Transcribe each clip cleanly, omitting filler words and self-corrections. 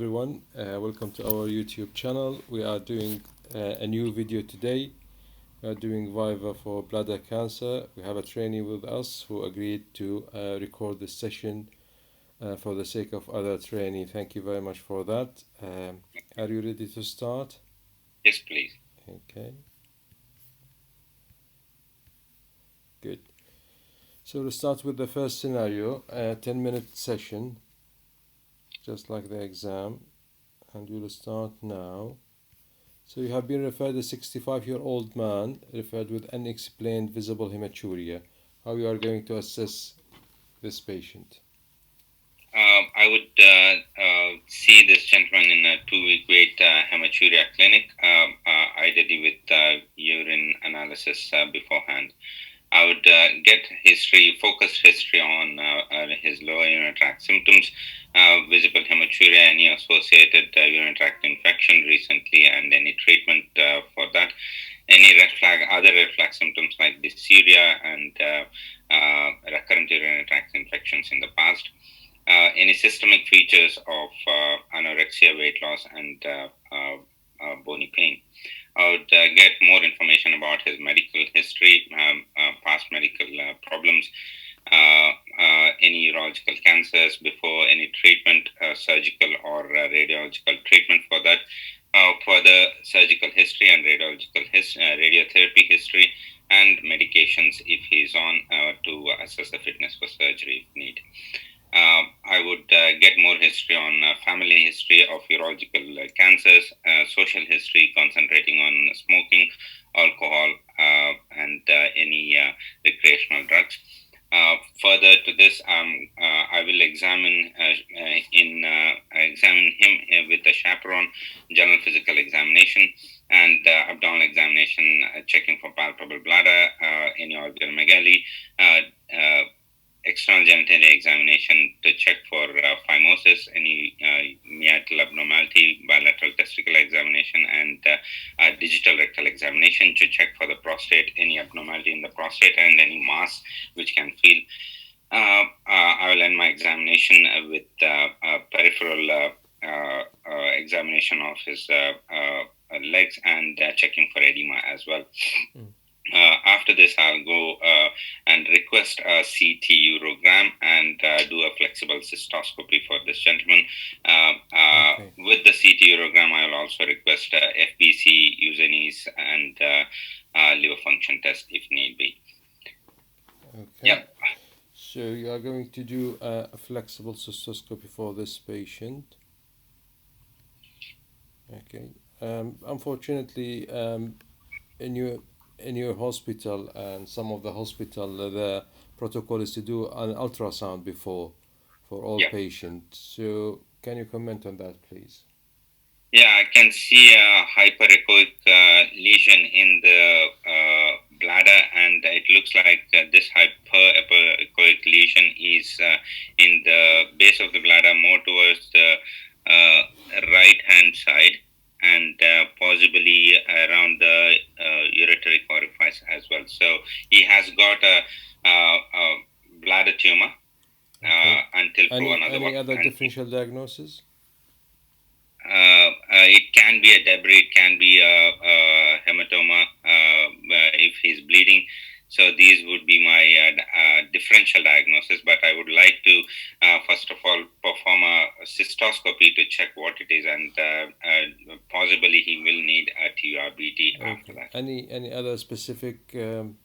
Everyone, welcome to our YouTube channel. We are doing a new video today. We are doing Viva for bladder cancer. We have a trainee with us who agreed to record this session for the sake of other trainee. Thank you very much for that. Are you ready to start? Yes, please. Okay. Good. So we'll start with the first scenario, a 10-minute session, just like the exam, and we will start now. So you have been referred a 65-year-old man referred with unexplained visible hematuria. How you are going to assess this patient? I would see this gentleman in a 2-week wait hematuria clinic, ideally with urine analysis beforehand. I would get focused history on his lower urinary tract symptoms, visible hematuria, any associated urinary tract infection recently, and any treatment for that. Any other red flag symptoms like dysuria and recurrent urinary tract infections in the past. Any systemic features of anorexia, weight loss, and bony pain. I would get more information about his medical history, past medical problems, any urological cancers before any treatment, surgical or radiological treatment for that. Further surgical history and radiotherapy history, and medications if he's on to assess the fitness for surgery if need. I would get more history on family history of urological cancers, social history concentrating on smoking, alcohol, and any recreational drugs. Further to this, I will examine him with the chaperone, general physical examination, and abdominal examination, checking for palpable bladder, any organomegaly, external genitalia examination to check for phimosis, any meatal abnormality, bilateral testicular examination, and digital rectal examination to check for the prostate, any abnormality in the prostate, and any mass which can feel. I will end my examination with peripheral examination of his legs and checking for edema as well. After this, I'll go and request a CT urogram and do a flexible cystoscopy for this gentleman. Okay. With the CT urogram, I will also request FBC, Usenis, and liver function test if need be. Okay. Yep. So you are going to do a flexible cystoscopy for this patient. Okay. Unfortunately, in your hospital and some of the hospital, the protocol is to do an ultrasound before for all Yeah. patients. So can you comment on that, please? Yeah, I can see a hyperechoic lesion in the bladder, and it looks like this hyperechoic lesion is in the base of the bladder, more towards the right hand side, and possibly around the ureteric orifice as well. So he has got a bladder tumor until proven otherwise. Any other differential diagnosis? It can be a debris, it can be a hematoma if he's bleeding. So these would be my differential diagnosis, but I would like to first of all perform a cystoscopy to check what it is, and possibly he will need a TURBT after that. Any other specific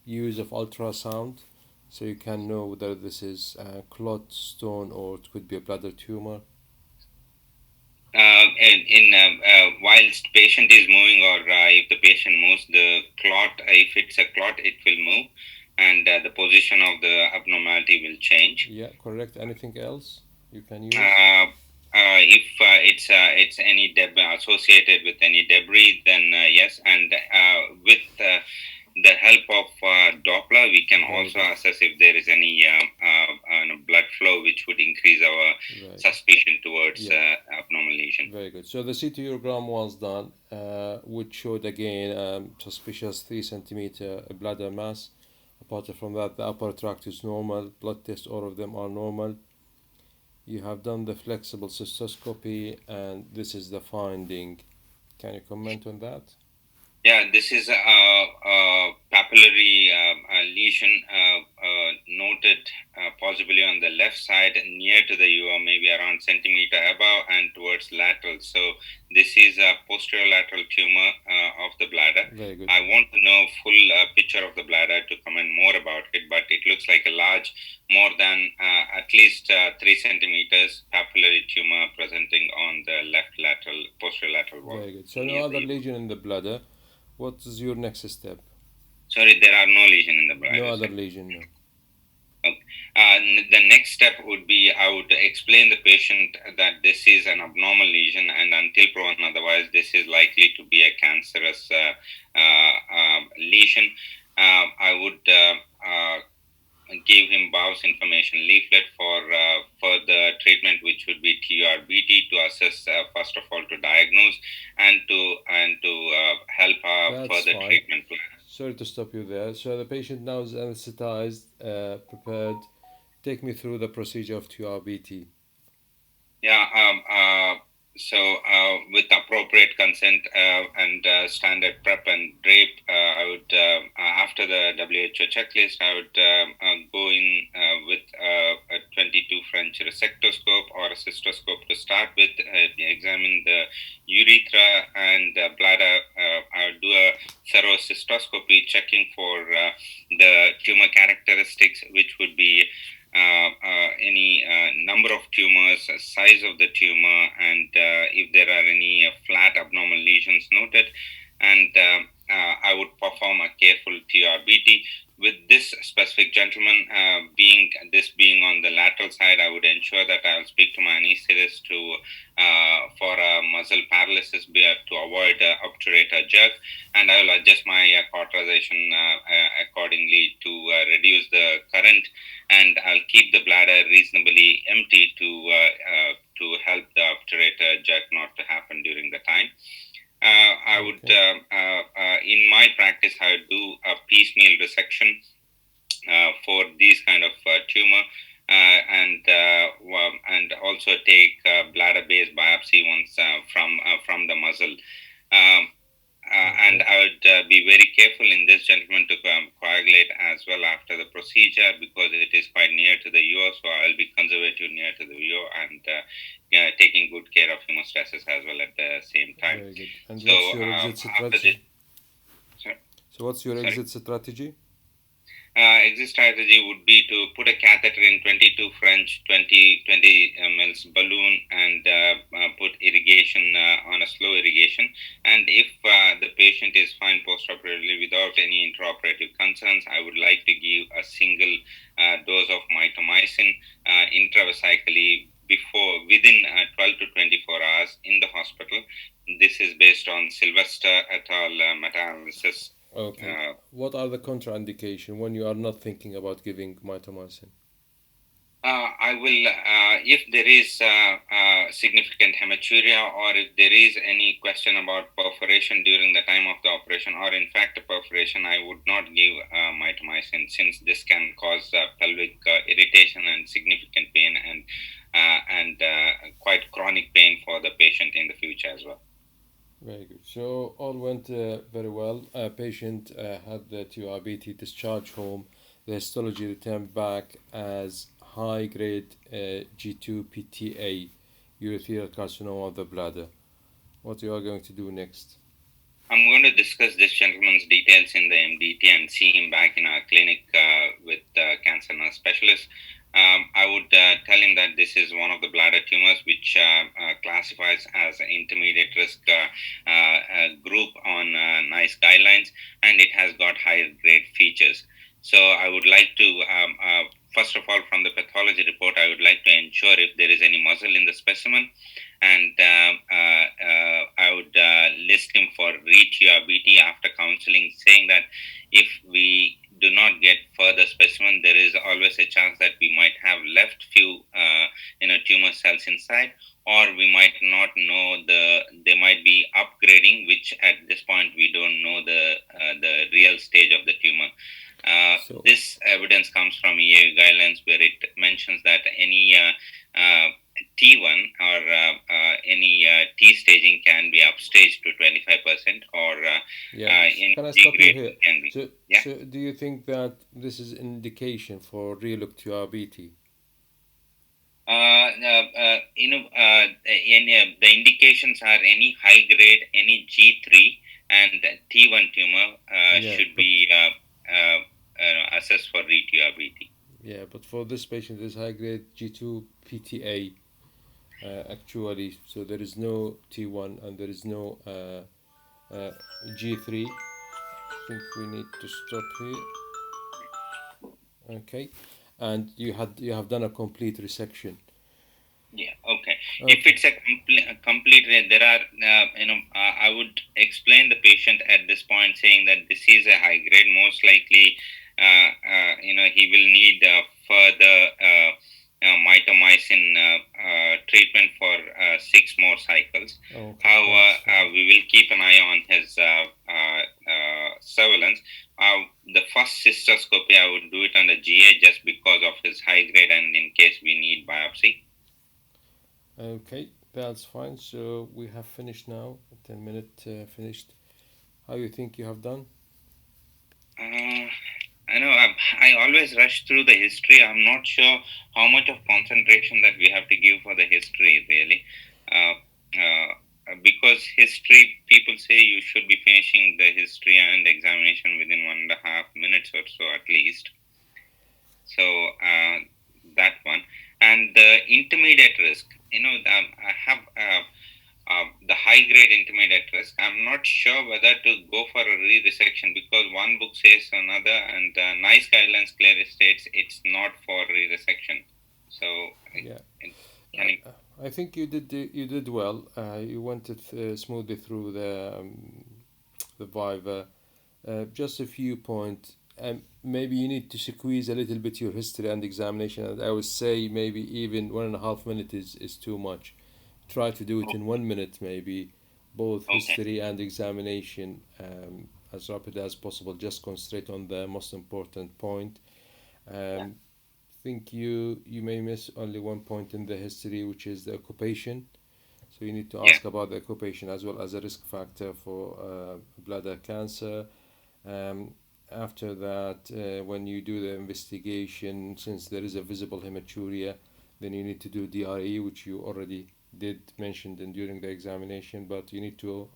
use of ultrasound, so you can know whether this is a clot, stone, or it could be a bladder tumor? Whilst patient is moving, or if the patient moves, the clot, if it's a clot, it will move, and the position of the abnormality will change. Yeah, correct. Anything else you can use? If it's any associated with any debris, then yes, and with the help of Doppler, we can also assess if there is any blood flow, which would increase our suspicion towards abnormal lesion. Very good. So the CT urogram was done, which showed again suspicious 3 centimeter bladder mass. Apart from that, the upper tract is normal. Blood tests, all of them are normal. You have done the flexible cystoscopy, and this is the finding. Can you comment on that? Yeah, this is a papillary lesion noted possibly on the left side near to the UO, maybe around centimeter above and towards lateral. So this is a posterolateral tumor of the bladder. Very good. I want to know full picture of the bladder to comment more about it, but it looks like a large, more than at least 3 centimeters papillary tumor presenting on the left lateral, posterolateral wall. Very good. So no other lesion in the bladder. What is your next step? Sorry, there are no lesion in the bladder. No other lesion, no. Okay. The next step would be I would explain the patient that this is an abnormal lesion, and until proven otherwise, this is likely to be a cancerous lesion. I would give him Bow's information leaflet for further treatment, which would be Qrbt, to assess first of all to diagnose and to help further fine. treatment plan. Sorry to stop you there. So the patient now is anesthetized, prepared. Take me through the procedure of Qrbt. Yeah, so with appropriate consent and standard prep and drape, I would, after the WHO checklist, I would go in with a 22 French resectoscope or a cystoscope to start with, examine the urethra and bladder. I would do a thorough cystoscopy, checking for the tumor characteristics, which would be any number of tumors, size of the tumor, and if there are any flat abnormal lesions noted. And I would perform a careful TRBT. With this specific gentleman being on the lateral side, I would ensure that I will speak to my anesthetist for muscle paralysis to avoid obturator jerk, and I will adjust my cauterization accordingly to reduce the current, and I'll keep the bladder reasonably empty to help the obturator jerk not to happen during the time. I would, in my practice, I would do a piecemeal resection for these kind of tumor, and also take bladder-based biopsy once from the muzzle. And I would be very careful in this gentleman to coagulate as well after the procedure, because it is quite near to the UO, so I'll be conservative near to the UO and taking good care of hemostasis as well at the same time. Very good. And so, what's your exit strategy? So what's your exit strategy? Exit strategy would be to put a catheter in 22 French 20 mils balloon and put irrigation on a slow irrigation. And if the patient is fine postoperatively without any intraoperative concerns, I would like to give a single dose of mitomycin intravesically within 12 to 24 hours in the hospital. This is based on Sylvester et al. Meta-analysis. Okay. What are the contraindications when you are not thinking about giving mitomycin? I will, if there is significant hematuria, or if there is any question about perforation during the time of the operation, or in fact a perforation, I would not give mitomycin, since this can cause pelvic irritation and significant pain and quite chronic pain for the patient in the future as well. Very good. So all went very well. Patient had the TURBT discharge home. The histology returned back as high-grade G2 PTA, urothelial carcinoma of the bladder. What you are going to do next? I'm going to discuss this gentleman's details in the MDT and see him back in our clinic with cancer nurse specialist. I would tell him that this is one of the bladder tumors which classifies as an intermediate risk group on NICE guidelines, and it has got higher grade features. So I would like to, first of all, from the pathology report, I would like to ensure if there is any muscle in the specimen, and I would list him for re-TURBT after counseling, saying that if we do not get further specimen, there is always a chance that we might have left few tumor cells inside, or we might not know they might be upgrading, which at this point we don't know the real stage of the tumor. This evidence comes from EAU guidelines, where it mentions that any C staging can be upstaged to 25%, or any Can I G stop you grade here? can be. Yeah. So do you think that this is indication for relook QRBT? The indications are any high grade, any G3 and T1 tumor Yeah, should but be assessed for re-TURBT. but for this patient, there's high grade G2 PTA actually, so there is no T1 and there is no G3. I think we need to stop here. Okay, and you have done a complete resection. Yeah. Okay. If Okay. it's a complete, there are I would explain the patient at this point, saying that this is a high grade. Most likely, he will need further mitomycin treatment for 6 more cycles. Okay. However, we will keep an eye on his surveillance. The first cystoscopy, I would do it under GA just because of his high grade and in case we need biopsy. Okay, that's fine. So we have finished now. 10 minute finished. How you think you have done? I know I always rush through the history. I'm not sure how much of concentration that we have to give for the history, really. Because history, people say you should be finishing the history and examination within 1.5 minutes or so at least. So that one. And the intermediate risk, I have the high grade intermediate risk. I'm not sure whether to go for a re-resection because one book says another, and NICE guidelines clearly states it's not for re-resection. So, Yeah. can you? I think you did well. You went it smoothly through the Viva. Just a few points. Maybe you need to squeeze a little bit your history and examination. And I would say maybe even 1.5 minutes is too much. Try to do it in 1 minute, maybe both Okay. history and examination as rapid as possible. Just concentrate on the most important point. Think you may miss only one point in the history, which is the occupation. So you need to ask about the occupation as well as a risk factor for bladder cancer. After that, when you do the investigation, since there is a visible hematuria, then you need to do DRE, which you already did mention during the examination, but you need to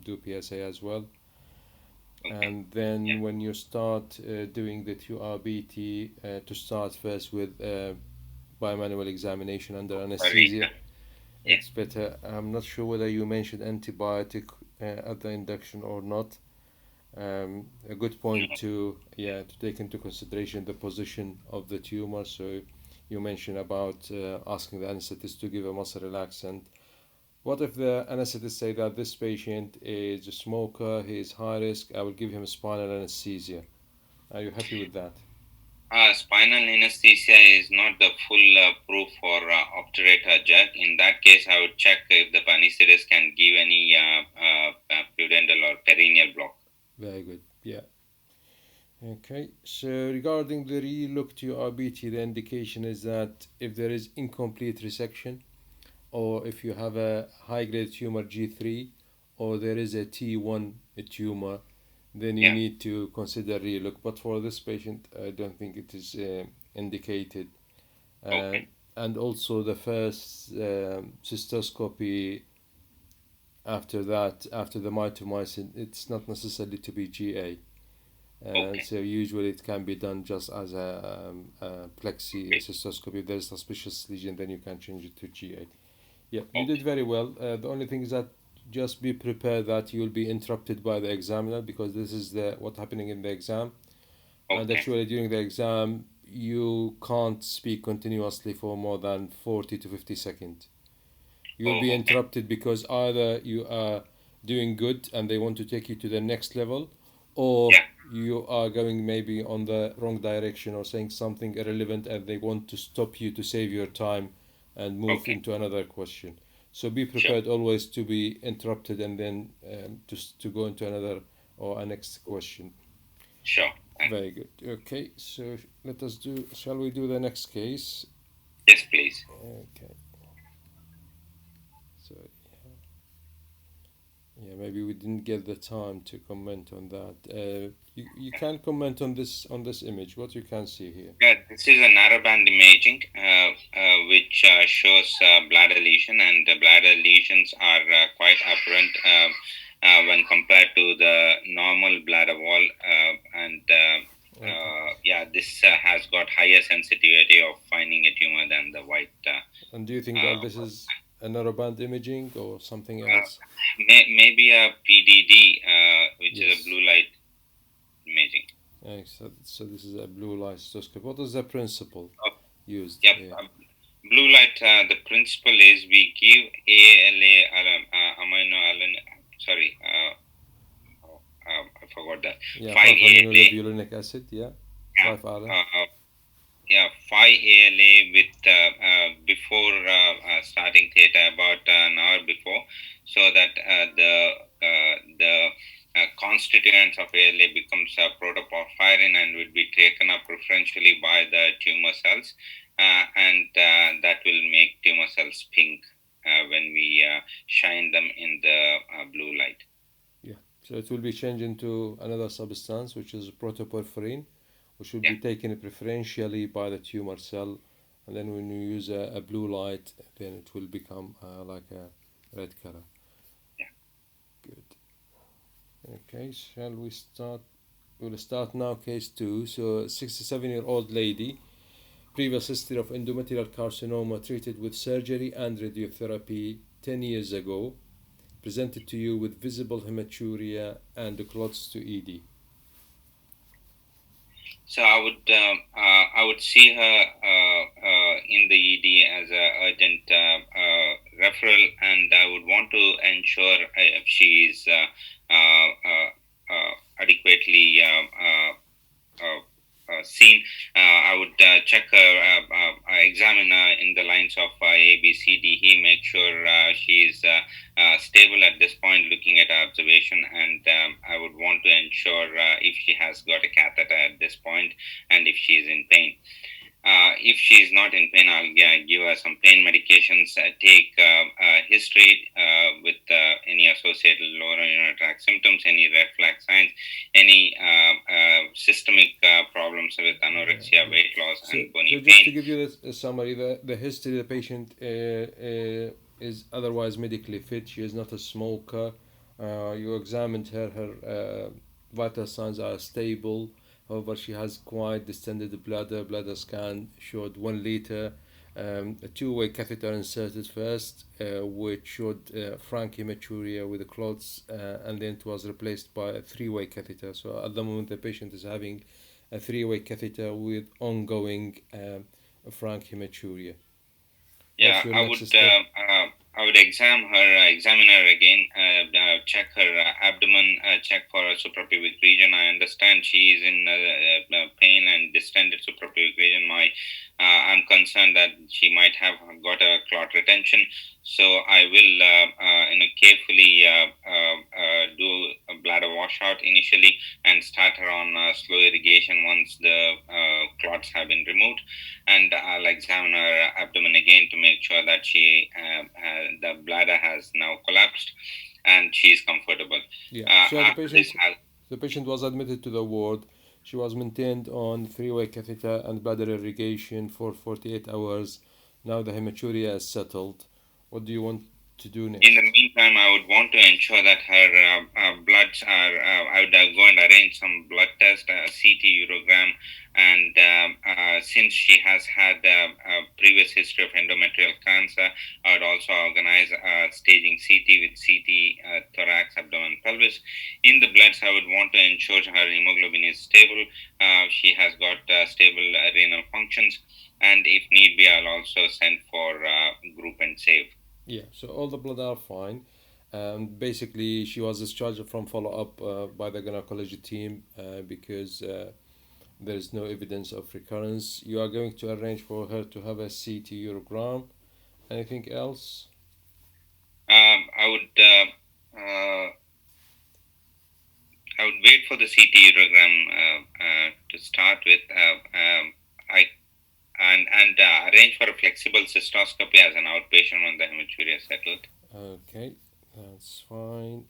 do PSA as well. And then when you start doing the QRBT, to start first with bimanual examination under anesthesia, it's better. I'm not sure whether you mentioned antibiotic at the induction or not. A good point to take into consideration the position of the tumor. So you mentioned about asking the anesthetist to give a muscle relaxant. What if the anesthetist say that this patient is a smoker, he is high risk, I will give him spinal anesthesia? Are you happy with that? Spinal anesthesia is not the full proof for obturator jerk. In that case, I would check if the anesthetist can give any pudendal or perineal block. Very good. Yeah. Okay. So regarding the relook to RBT, the indication is that if there is incomplete resection, or if you have a high-grade tumor G3, or there is a T1 tumor, then you need to consider relook. But for this patient, I don't think it is indicated. And also the first cystoscopy after that, after the mitomycin, it's not necessarily to be GA. So usually it can be done just as a plexi cystoscopy. If there's a suspicious lesion, then you can change it to GA. Yeah, you did very well. The only thing is that just be prepared that you will be interrupted by the examiner, because this is what's happening in the exam. And actually during the exam, you can't speak continuously for more than 40 to 50 seconds. You'll be interrupted because either you are doing good and they want to take you to the next level, or you are going maybe on the wrong direction or saying something irrelevant and they want to stop you to save your time and move into another question. So be prepared always to be interrupted and then to go into another or a next question. Sure. Very good. Okay, so shall we do the next case? Yes, please. Okay. So, maybe we didn't get the time to comment on that. You can comment on this image. What you can see here. Yeah, this is a narrowband imaging which shows bladder lesion, and the bladder lesions are quite apparent when compared to the normal bladder wall, and yeah, this has got higher sensitivity of finding a tumor than the white. And do you think that this is a narrowband imaging or something else? Maybe a PDD, which Yes. is a blue light imaging. So this is a blue light cystoscope. What is the principle used? Yep. Yeah. Blue light, the principle is we give ALA, amino alan, sorry, I forgot that. Yeah, 5-ALA. acid, yeah. 5-ALA. Yeah, 5-ALA with before starting theta, about an hour before, so that the constituents of ALA becomes protoporphyrin and will be taken up preferentially by the tumor cells, and that will make tumor cells pink when we shine them in the blue light. Yeah, so it will be changed into another substance, which is protoporphyrin, which will be taken preferentially by the tumor cell, and then when you use a blue light, then it will become like a red color. Yeah. Good. Okay, shall we start? We'll start now case 2. So 67-year-old lady, previous history of endometrial carcinoma, treated with surgery and radiotherapy 10 years ago, presented to you with visible hematuria and clots to ED. So I would see her in the ED as a urgent referral, and I would want to ensure if she is adequately seen. I would check her, examine her in the lines of A, B, C, D, E, make sure she is stable at this point, looking at her observation, and I would want to ensure if she has got a catheter at this point and if she is in pain. If she is not in pain, I'll give her some pain medications, take history with any associated lower urinary tract symptoms, any red flag signs, any systemic problems with anorexia, weight loss, and bony pain. Just to give you a summary, the history, the patient is otherwise medically fit. She is not a smoker. You examined her vital signs are stable. However, she has quite distended bladder. Bladder scan showed 1 liter. A two-way catheter inserted first, which showed frank hematuria with the clots, and then it was replaced by a three-way catheter. So at the moment, the patient is having a three-way catheter with ongoing frank hematuria. Yeah, I would examine her again, check her abdomen, check for a suprapubic region. I understand she is in pain and distended suprapubic region. I'm concerned that she might have got a clot retention, so I will carefully do a bladder washout initially and start her on slow irrigation once the clots have been removed, and I'll examine her abdomen again to make sure that the bladder has now collapsed and she is comfortable. Yeah. So the patient was admitted to the ward. She was maintained on three-way catheter and bladder irrigation for 48 hours. Now the hematuria is settled. What do you want to do next? In the meantime, I would want to ensure that her bloods are, I would go and arrange some blood test, CT urogram, and since she has had a previous history of endometrial cancer, I would also organize staging CT with CT, thorax, abdomen, pelvis. In the bloods, I would want to ensure her hemoglobin is stable. She has got stable renal functions, and if need be, I'll also send for group and save. Yeah, so all the blood are fine. Basically, she was discharged from follow-up by the gynecology team because there is no evidence of recurrence. You are going to arrange for her to have a CT urogram. Anything else? I would wait for the CT urogram to start with. And arrange for a flexible cystoscopy as an outpatient when the hematuria settled. Okay, That's fine.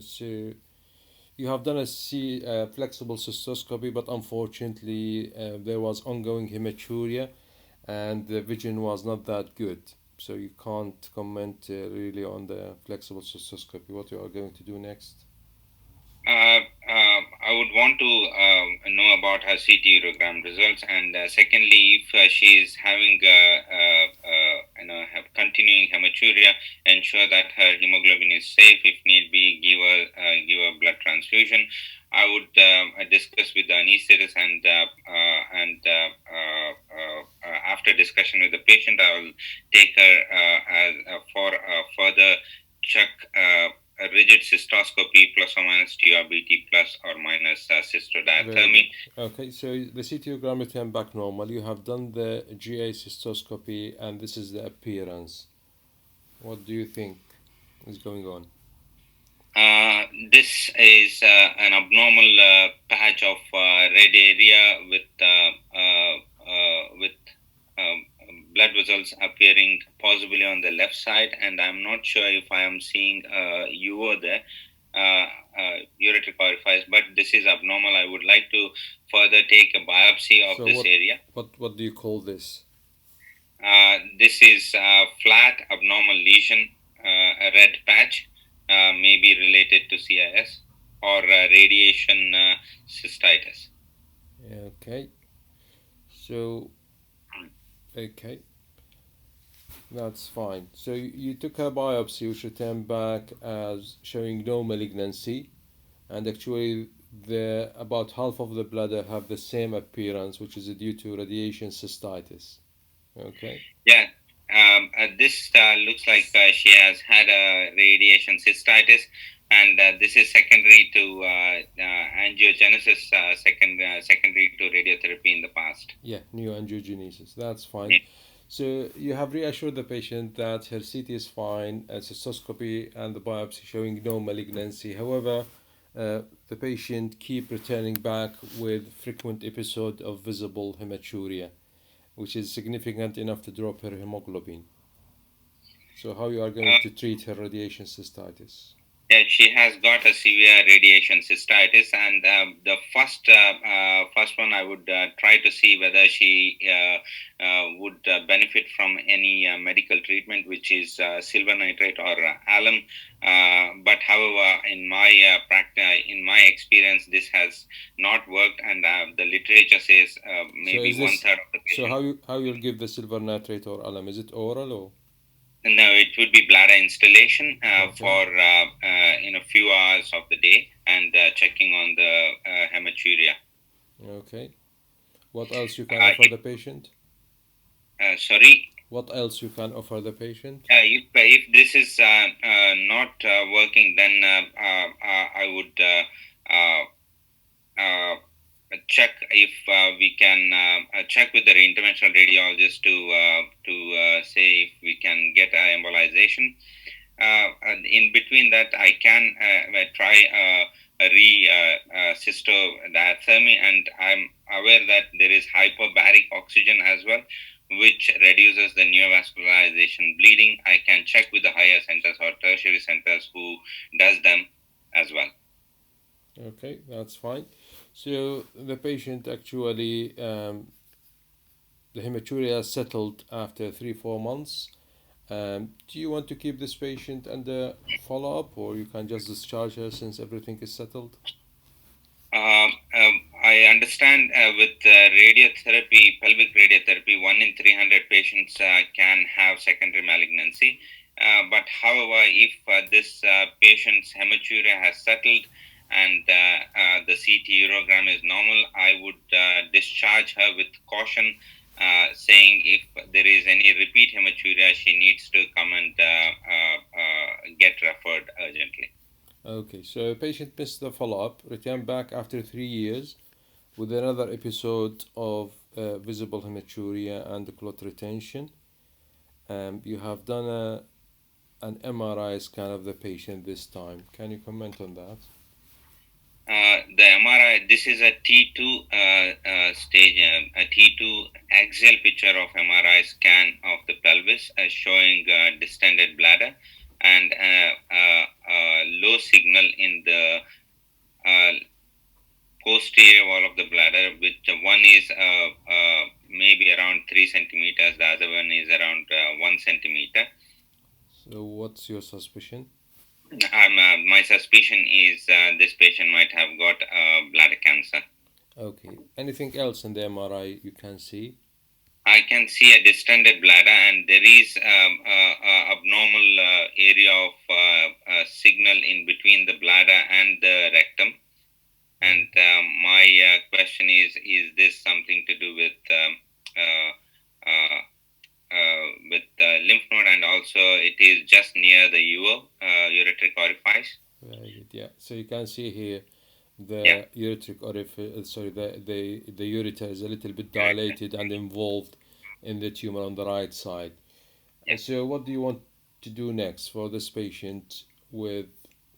So you have done a flexible cystoscopy, but unfortunately there was ongoing hematuria and the vision was not that good. So you can't comment really on the flexible cystoscopy. What you are going to do next? I would want to know about her CT urogram results, and secondly, if she is having continuing hematuria, ensure that her hemoglobin is safe. If need be, give her blood transfusion. I would discuss with the anesthetist, and after discussion with the patient, I will take her for further check. A rigid cystoscopy plus or minus Qrbt plus or minus cystodiathermy. Okay, so the CTogram returned back normal. You have done the GA cystoscopy, and this is the appearance. What do you think is going on? This is an abnormal patch of red area with blood vessels appearing possibly on the left side, and I'm not sure if I am seeing UO there, ureteric orifice, but this is abnormal. I would like to further take a biopsy of this area. What do you call this? This is a flat abnormal lesion, a red patch, maybe related to CIS or radiation cystitis. Okay. So, okay. That's fine. So you took a biopsy which returned back as showing no malignancy, and actually the about half of the bladder have the same appearance, which is due to radiation cystitis. Okay. Yeah. This looks like she has had a radiation cystitis, and this is secondary to angiogenesis, secondary to radiotherapy in the past. Yeah, neoangiogenesis. That's fine. Yeah. So you have reassured the patient that her CT is fine, cystoscopy and the biopsy showing no malignancy. However, the patient keep returning back with frequent episode of visible hematuria, which is significant enough to drop her hemoglobin. So how you are going to treat her radiation cystitis? Yeah, she has got a severe radiation cystitis, and the first one I would try to see whether she would benefit from any medical treatment, which is silver nitrate or alum. But however, in my in my experience, this has not worked, and the literature says maybe So 1/3 of the patients. So how you'll give the silver nitrate or alum? Is it oral or? No, it would be bladder installation for in a few hours of the day, and checking on the hematuria. Okay. What else you can offer the patient? Sorry. What else you can offer the patient? If this is not working, then I would check if we can check with the interventional radiologist to say if we can get an embolization. In between that, I can try a cystodiathermy, and I'm aware that there is hyperbaric oxygen as well, which reduces the neovascularization bleeding. I can check with the higher centers or tertiary centers who does them as well. Okay, that's fine. So the patient actually, the hematuria settled after 3-4 months. Do you want to keep this patient under follow-up, or you can just discharge her since everything is settled? I understand with radiotherapy, pelvic radiotherapy, 1 in 300 patients can have secondary malignancy. But however, if this patient's hematuria has settled and the CT urogram is normal, I would discharge her with caution, saying if there is any repeat hematuria, she needs to come and get referred urgently. Okay, so patient missed the follow-up, returned back after 3 years with another episode of visible hematuria and clot retention. You have done an MRI scan of the patient this time. Can you comment on that? The MRI, this is a T2 stage, a T2 axial picture of MRI scan of the pelvis showing distended bladder. and low signal in the posterior wall of the bladder, which one is maybe around 3 centimeters, the other one is around 1 centimeter. So what's your suspicion? My suspicion is this patient might have got bladder cancer. Okay. Anything else in the MRI you can see? I can see a distended bladder, and there is abnormal area of signal in between the bladder and the rectum. And my question is this something to do with lymph node, and also it is just near the ureteric orifice? Very good. Yeah. So you can see here the Yeah. ureteric orifice, sorry, the ureter is a little bit dilated and involved in the tumor on the right side. Yeah. And so what do you want to do next for this patient with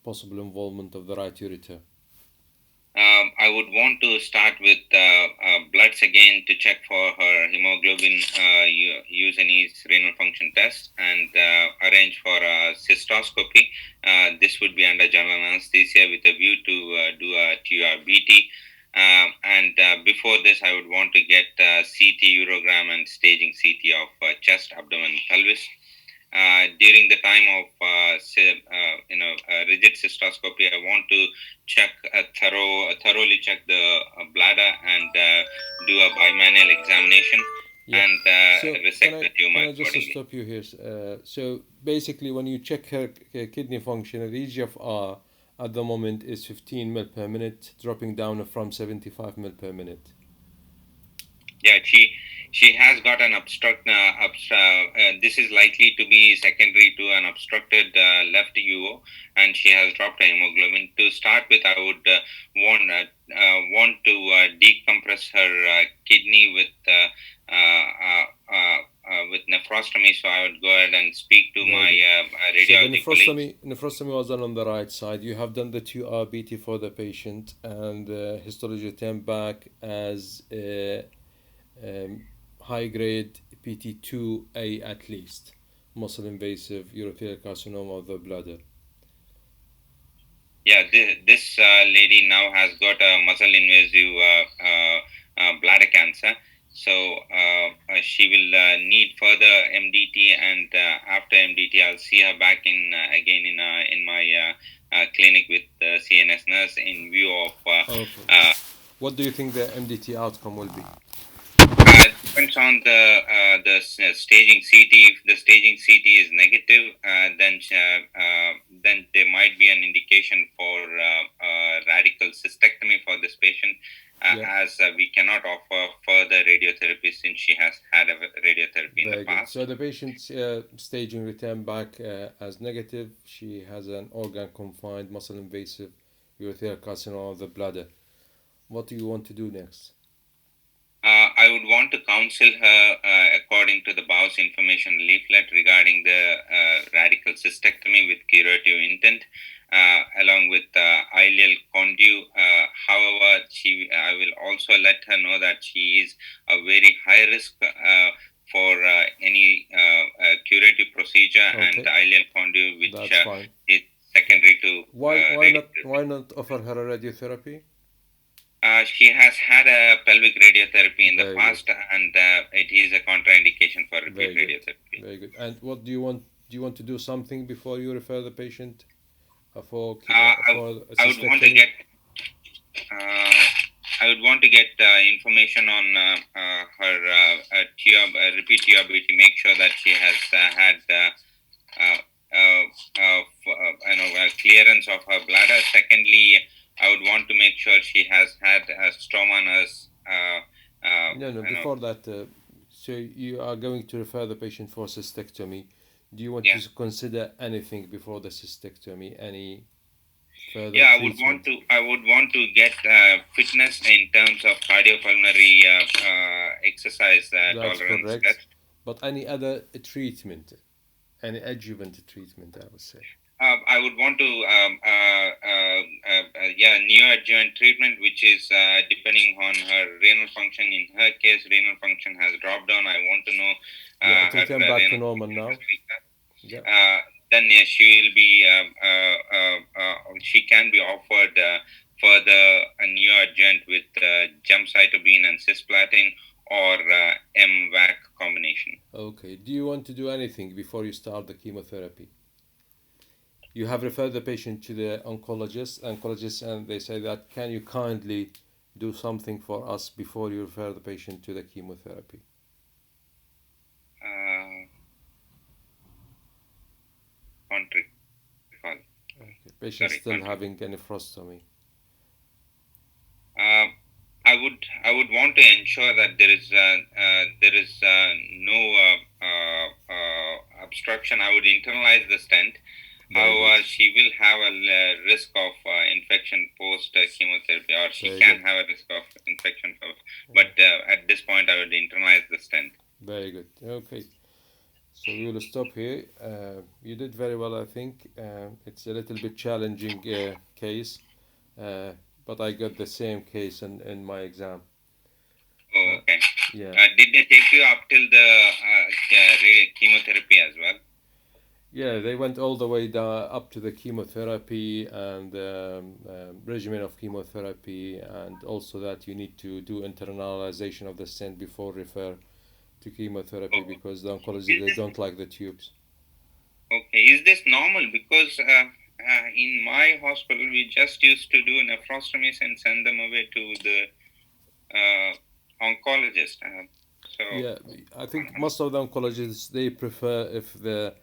possible involvement of the right ureter? I would want to start with bloods again to check for her hemoglobin Usene's renal function test, and arrange for a cystoscopy. This would be under general anesthesia with a view to do a Qrbt. And before this, I would want to get CT urogram and staging CT of chest, abdomen, pelvis. During the time of rigid cystoscopy, I want to check thoroughly check the bladder and do a bimanual examination. Yeah. And So resect the tumor can I just accordingly. stop you here? So basically, when you check her kidney function, the EGFR at the moment is 15 ml per minute, dropping down from 75 ml per minute. Yeah, she has got an this is likely to be secondary to an obstructed left UO, and she has dropped her hemoglobin. To start with, I would want to decompress her kidney with nephrostomy. So I would go ahead and speak to Very my So the radiology colleagues. nephrostomy was done on the right side. You have done the 2RBT for the patient, and histology came back as high grade PT2A at least, muscle invasive urothelial carcinoma of the bladder. Yeah, this lady now has got a muscle invasive bladder cancer. So she will need further MDT, and after MDT, I'll see her back again in my clinic with the CNS nurse in view of. Okay. What do you think the MDT outcome will be? Depends on the staging CT. If the staging CT is negative, then there might be an indication for radical cystectomy for this patient, Yeah. as we cannot offer further radiotherapy since she has had a radiotherapy in the Very good. past. So the patient's staging returned back as negative. She has an organ confined muscle invasive urothelial carcinoma of the bladder. What do you want to do next? I would want to counsel her according to the Bow's information leaflet regarding the radical cystectomy with curative intent, along with ileal conduit. However, I will also let her know that she is a very high risk for any curative procedure, and Okay. ileal conduit, which That's fine. is secondary to Why not offer her a radiotherapy? She has had a pelvic radiotherapy in the Very past, good. and it is a contraindication for repeat Very good. radiotherapy. Very good. And what do you want? Do you want to do something before you refer the patient for I would want to cystectomy? get I would want to get information on her repeat TRBT. Make sure that she has had clearance of her bladder. Secondly, I would want to make sure she has had a stroma nurse. No. Before that, so you are going to refer the patient for cystectomy. Do you want Yeah. to consider anything before the cystectomy? Any further Yeah, treatment? I would want to get fitness in terms of cardiopulmonary exercise That's tolerance correct. test. But any other treatment, any adjuvant treatment, I would say. I would want to neoadjuvant treatment, which is depending on her renal function. In her case, renal function has dropped down. I want to know Yeah, it will her turn back to renal normal function now. history. Yeah. then she will be she can be offered further a neoadjuvant with gemcitabine and cisplatin or MVAC combination. Okay. Do you want to do anything before you start the chemotherapy? You have referred the patient to the oncologist, and they say that can you kindly do something for us before you refer the patient to the chemotherapy? Can't recall. Okay. Patient Sorry, still can't having a nephrostomy. I would want to ensure that there is no obstruction. I would internalize the stent. However, she will have a risk of infection post chemotherapy, or she Very can good. have a risk of infection. But at this point, I would internalize the stent. Very good. Okay. So we will stop here. You did very well, I think. It's a little bit challenging case, but I got the same case in my exam. Oh, okay. Yeah. Did they take you up till the chemotherapy as well? Yeah, they went all the way down up to the chemotherapy and regimen of chemotherapy, and also that you need to do internalization of the stent before refer to chemotherapy, Oh. because the oncology they don't like the tubes. Okay, is this normal? Because in my hospital, we just used to do nephrostomies and send them away to the oncologist. Yeah, I think most of the oncologists they prefer if the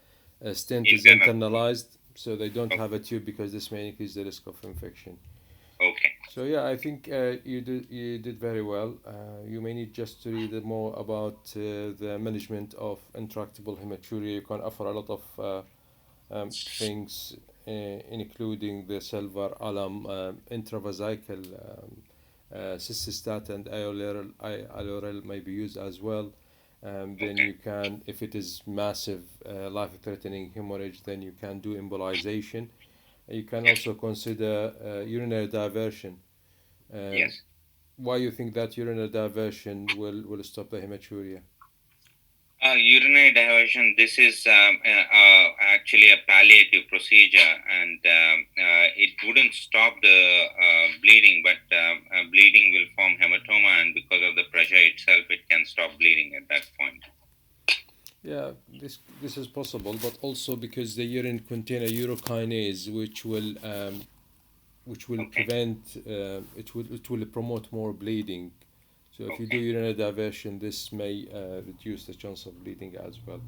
stent is internal. internalized, so they don't have a tube, because this may increase the risk of infection. Okay. So yeah, I think you did very well. You may need just to read more about the management of intractable hematuria. You can offer a lot of things, including the silver alum, intravesical cystistatin, and allural may be used as well. Then you can, if it is massive, life-threatening hemorrhage, then you can do embolization. You can also consider urinary diversion. Yes. Why you think that urinary diversion will stop the hematuria? Urinary diversion. This is actually a palliative procedure, and it wouldn't stop the bleeding, but bleeding will form hematoma, and because of the pressure itself, it can stop bleeding at that point. Yeah, this is possible, but also because the urine contain a urokinase, which will Okay. prevent it will promote more bleeding. So if you do urinary diversion, this may reduce the chance of bleeding as well.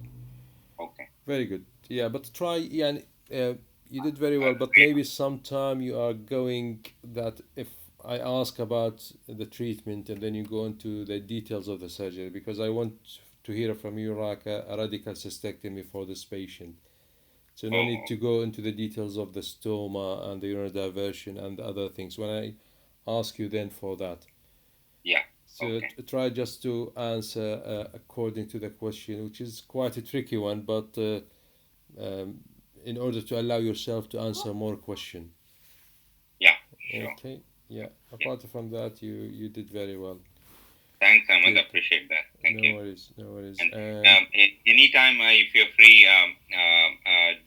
Okay. Very good. Yeah, but try. Yeah, you did very well. But maybe sometime you are going that if I ask about the treatment and then you go into the details of the surgery, because I want to hear from you like a radical cystectomy for this patient. So no need to go into the details of the stoma and the urinary diversion and the other things when I ask you then for that. Yeah. So try just to answer according to the question, which is quite a tricky one, but in order to allow yourself to answer more question. Yeah. Sure. Okay. Yeah. Apart from that, you did very well. Thanks, Ahmed. Appreciate that. Thank you. No worries. No worries. And anytime if you're free, do